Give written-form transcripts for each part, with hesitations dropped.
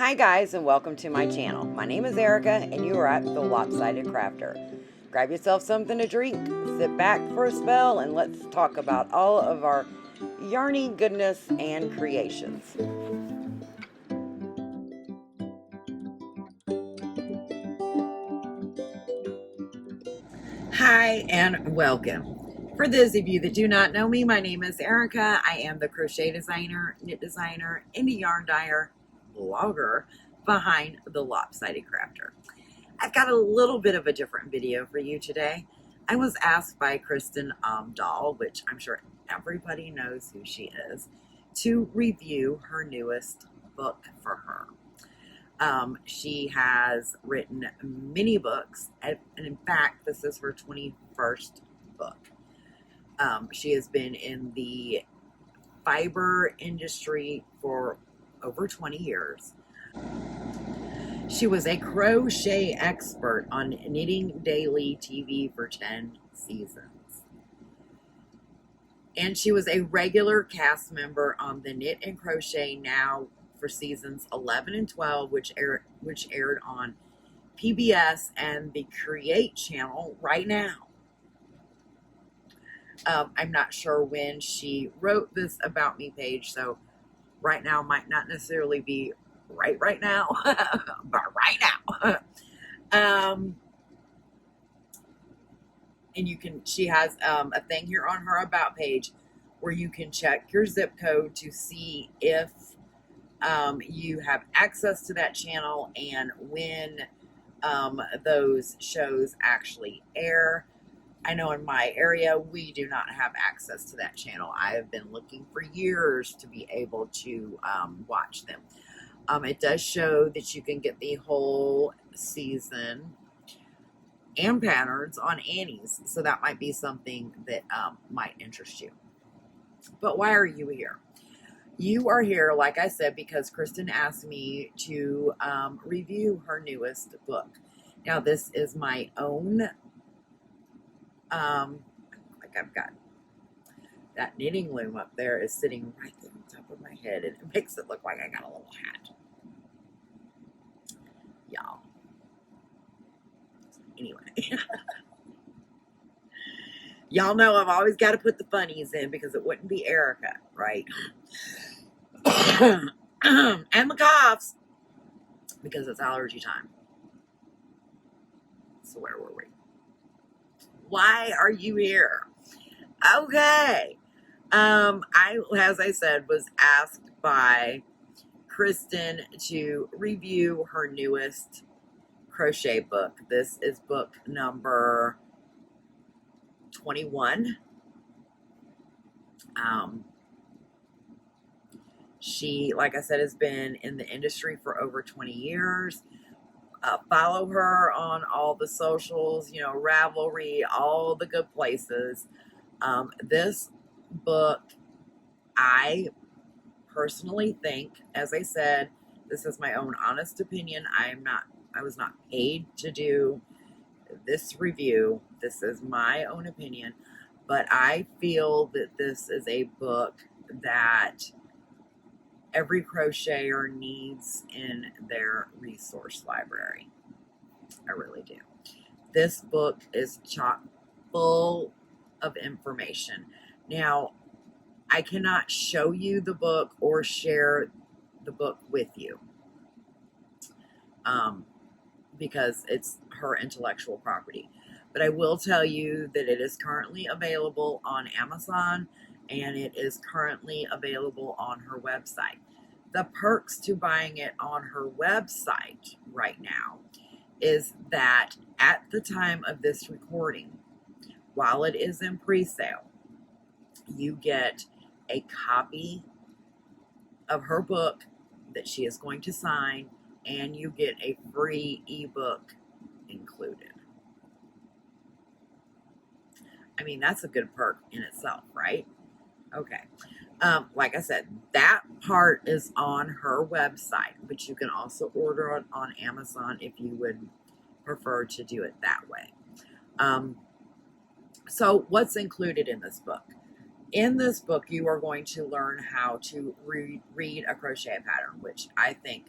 Hi guys, and welcome to my channel. My name is Erica and you are at the Lopsided Crafter. Grab yourself something to drink, sit back for a spell, and let's talk about all of our yarny goodness and creations. Hi and welcome. For those of you that do not know me, my name is Erica. I am the crochet designer, knit designer, indie yarn dyer, blogger behind the Lopsided Crafter. I've got a little bit of a different video for you today. I was asked by Kristen Omdahl, which I'm sure everybody knows who she is, to review her newest book for her. She has written many books, and in fact, this is her 21st book. She has been in the fiber industry for over 20 years. She was a crochet expert on Knitting Daily TV for 10 seasons. And she was a regular cast member on the Knit and Crochet Now for seasons 11 and 12, which aired on PBS and the Create channel right now. I'm not sure when she wrote this About Me page, so right now might not necessarily be right now, but right now. And she has a thing here on her About page where you can check your zip code to see if you have access to that channel and when those shows actually air. I know in my area, we do not have access to that channel. I have been looking for years to be able to watch them. It does show that you can get the whole season and patterns on Annie's, so that might be something that might interest you. But why are you here? You are here, like I said, because Kristen asked me to review her newest book. Now, this is my own, like I've got that knitting loom up there is sitting right there on top of my head, and it makes it look like I got a little hat. Y'all. Anyway. Y'all know I've always got to put the funnies in because it wouldn't be Erica, right? And the coughs because it's allergy time. So where were we? Why are you here? Okay. As I said, was asked by Kristen to review her newest crochet book. This is book number 21. She, like I said, has been in the industry for over 20 years. Follow her on all the socials, Ravelry, all the good places. This book, I personally think, as I said, this is my own honest opinion. I was not paid to do this review. This is my own opinion, but I feel that this is a book that every crocheter needs in their resource library. I really do. This book is chock full of information. Now, I cannot show you the book or share the book with you because it's her intellectual property. But I will tell you that it is currently available on Amazon and it is currently available on her website. The perks to buying it on her website right now is that at the time of this recording, while it is in pre-sale, you get a copy of her book that she is going to sign, and you get a free ebook included. I mean, that's a good perk in itself, right? Okay. Like I said, that part is on her website, but you can also order it on Amazon if you would prefer to do it that way. So what's included in this book? In this book, you are going to learn how to read a crochet pattern, which I think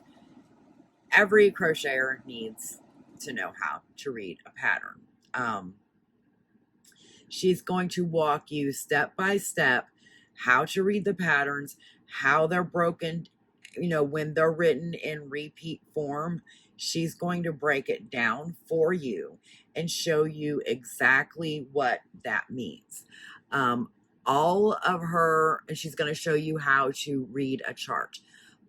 every crocheter needs to know how to read a pattern. She's going to walk you step by step how to read the patterns, how they're broken, when they're written in repeat form. She's going to break it down for you and show you exactly what that means. And she's going to show you how to read a chart.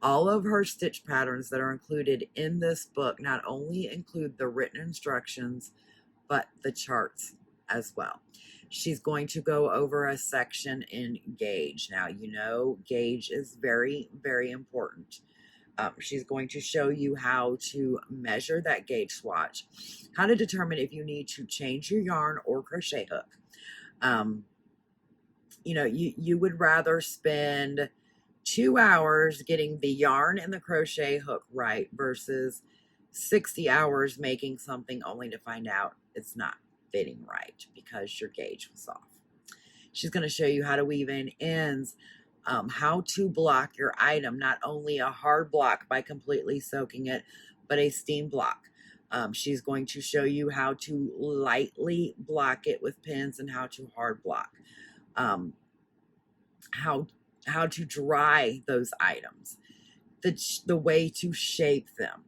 All of her stitch patterns that are included in this book not only include the written instructions, but the charts as well. She's going to go over a section in gauge. Now, gauge is very, very important. She's going to show you how to measure that gauge swatch, how to determine if you need to change your yarn or crochet hook. You would rather spend 2 hours getting the yarn and the crochet hook right versus 60 hours making something only to find out it's not fitting right because your gauge was off. She's going to show you how to weave in ends, how to block your item, not only a hard block by completely soaking it, but a steam block. She's going to show you how to lightly block it with pins and how to hard block. How to dry those items, the way to shape them.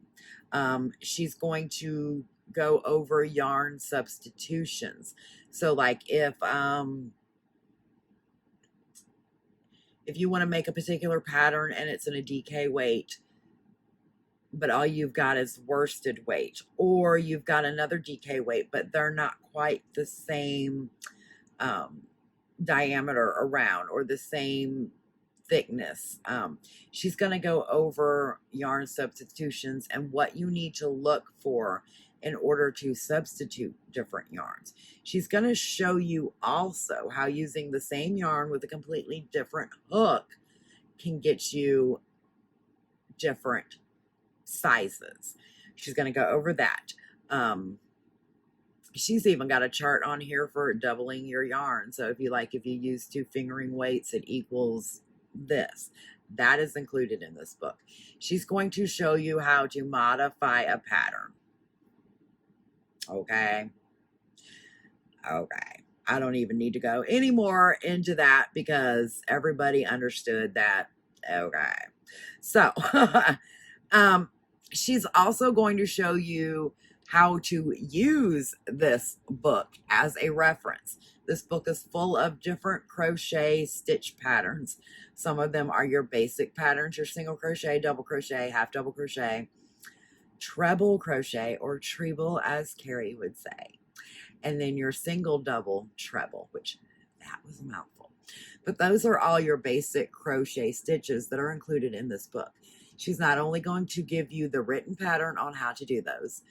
She's going to go over yarn substitutions. So like if you want to make a particular pattern and it's in a DK weight, but all you've got is worsted weight, or you've got another DK weight, but they're not quite the same diameter around or the same thickness. She's going to go over yarn substitutions and what you need to look for in order to substitute different yarns. She's going to show you also how using the same yarn with a completely different hook can get you different sizes. She's going to go over that. She's even got a chart on here for doubling your yarn. So if you use 2 fingering weights, it equals this. That is included in this book. She's going to show you how to modify a pattern. Okay. I don't even need to go any more into that because everybody understood that. Okay. So, she's also going to show you how to use this book as a reference. This book is full of different crochet stitch patterns. Some of them are your basic patterns, your single crochet, double crochet, half double crochet, treble crochet, or treble as Carrie would say. And then your single, double, treble, which that was a mouthful. But those are all your basic crochet stitches that are included in this book. She's not only going to give you the written pattern on how to do those,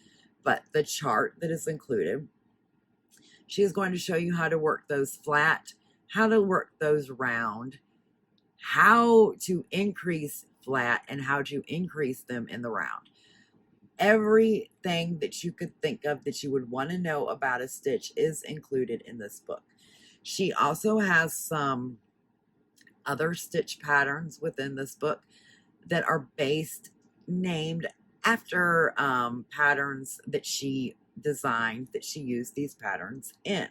but the chart that is included. She is going to show you how to work those flat, how to work those round, how to increase flat, and how to increase them in the round. Everything that you could think of that you would want to know about a stitch is included in this book. She also has some other stitch patterns within this book that are named after patterns that she designed, that she used these patterns in.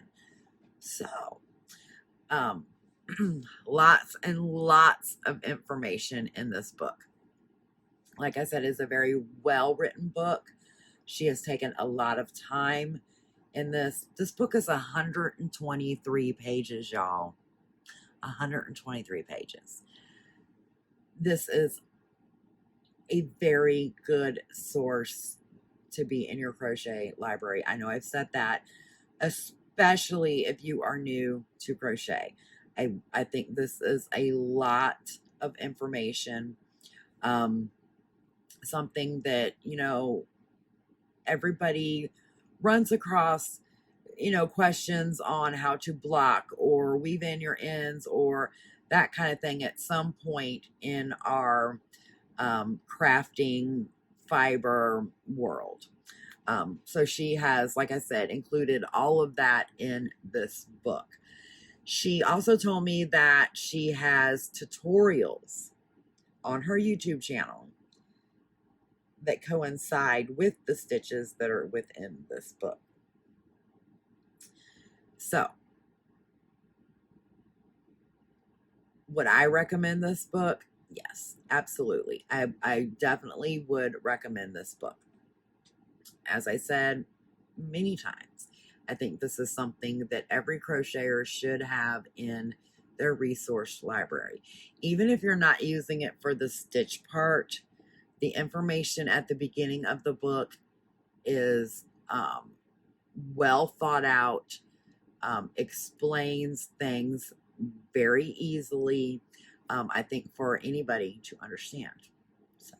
So, lots and lots of information in this book. Like I said, it's a very well-written book. She has taken a lot of time in this. This book is 123 pages, y'all. 123 pages. This is a very good source to be in your crochet library. I know I've said that, especially if you are new to crochet. I think this is a lot of information. Something that, everybody runs across, questions on how to block or weave in your ends or that kind of thing at some point in our crafting fiber world. So she has, like I said, included all of that in this book. She also told me that she has tutorials on her YouTube channel that coincide with the stitches that are within this book. So, would I recommend this book? Yes, absolutely. I definitely would recommend this book. As I said many times, I think this is something that every crocheter should have in their resource library. Even if you're not using it for the stitch part, the information at the beginning of the book is well thought out, explains things very easily, I think, for anybody to understand. So,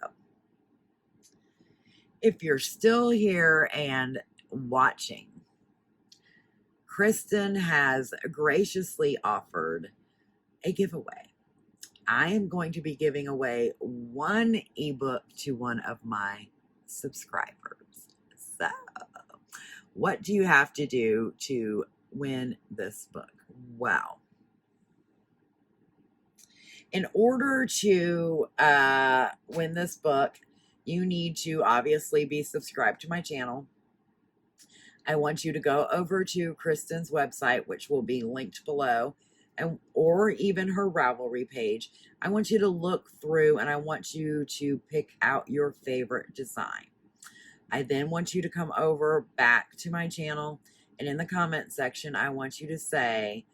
if you're still here and watching, Kristen has graciously offered a giveaway. I am going to be giving away one ebook to one of my subscribers. So, what do you have to do to win this book? Well, in order to win this book, you need to obviously be subscribed to my channel. I want you to go over to Kristen's website, which will be linked below, or even her Ravelry page. I want you to look through and I want you to pick out your favorite design. I then want you to come over back to my channel, and in the comment section, I want you to say,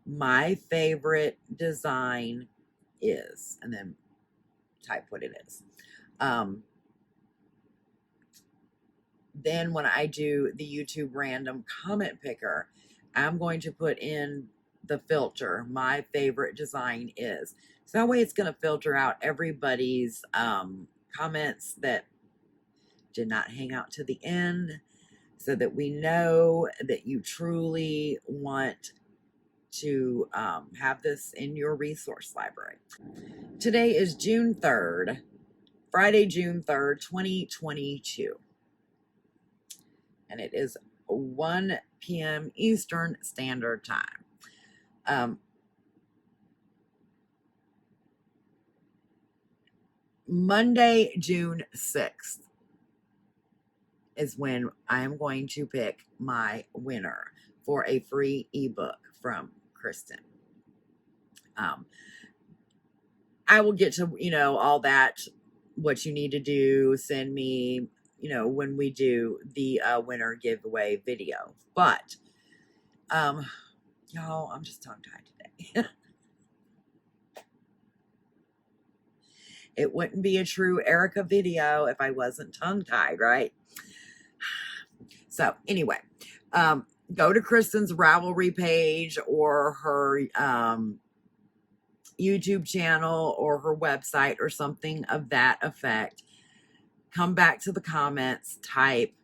my favorite design is, and then type what it is. Then when I do the YouTube random comment picker, I'm going to put in the filter, my favorite design is. So that way it's going to filter out everybody's comments that did not hang out to the end, so that we know that you truly want to have this in your resource library. Today is June 3rd, Friday, June 3rd, 2022. And it is 1 p.m. Eastern Standard Time. Monday, June 6th is when I am going to pick my winner for a free ebook from Kristen. I will get to, all that, what you need to do, send me, when we do the winner giveaway video. But, y'all, I'm just tongue-tied today. It wouldn't be a true Erica video if I wasn't tongue-tied, right? So, anyway, go to Kristen's Ravelry page or her YouTube channel or her website or something of that effect. Come back to the comments, type,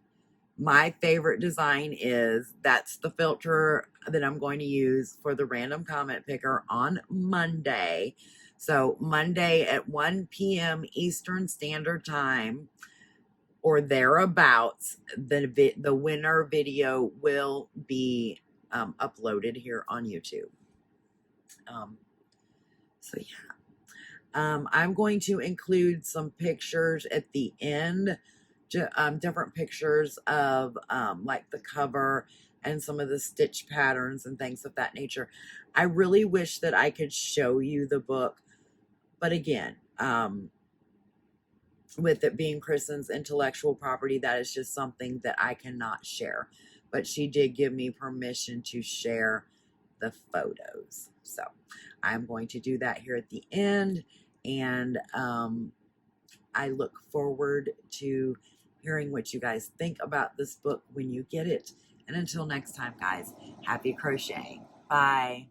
my favorite design is, that's the filter that I'm going to use for the random comment picker on Monday. So Monday at 1 p.m. Eastern Standard Time or thereabouts, the winner video will be uploaded here on YouTube. So yeah, I'm going to include some pictures at the end, different pictures of like the cover and some of the stitch patterns and things of that nature. I really wish that I could show you the book, but again, with it being Kristen's intellectual property, that is just something that I cannot share. But she did give me permission to share the photos. So I'm going to do that here at the end. And I look forward to hearing what you guys think about this book when you get it. And until next time, guys, happy crocheting. Bye.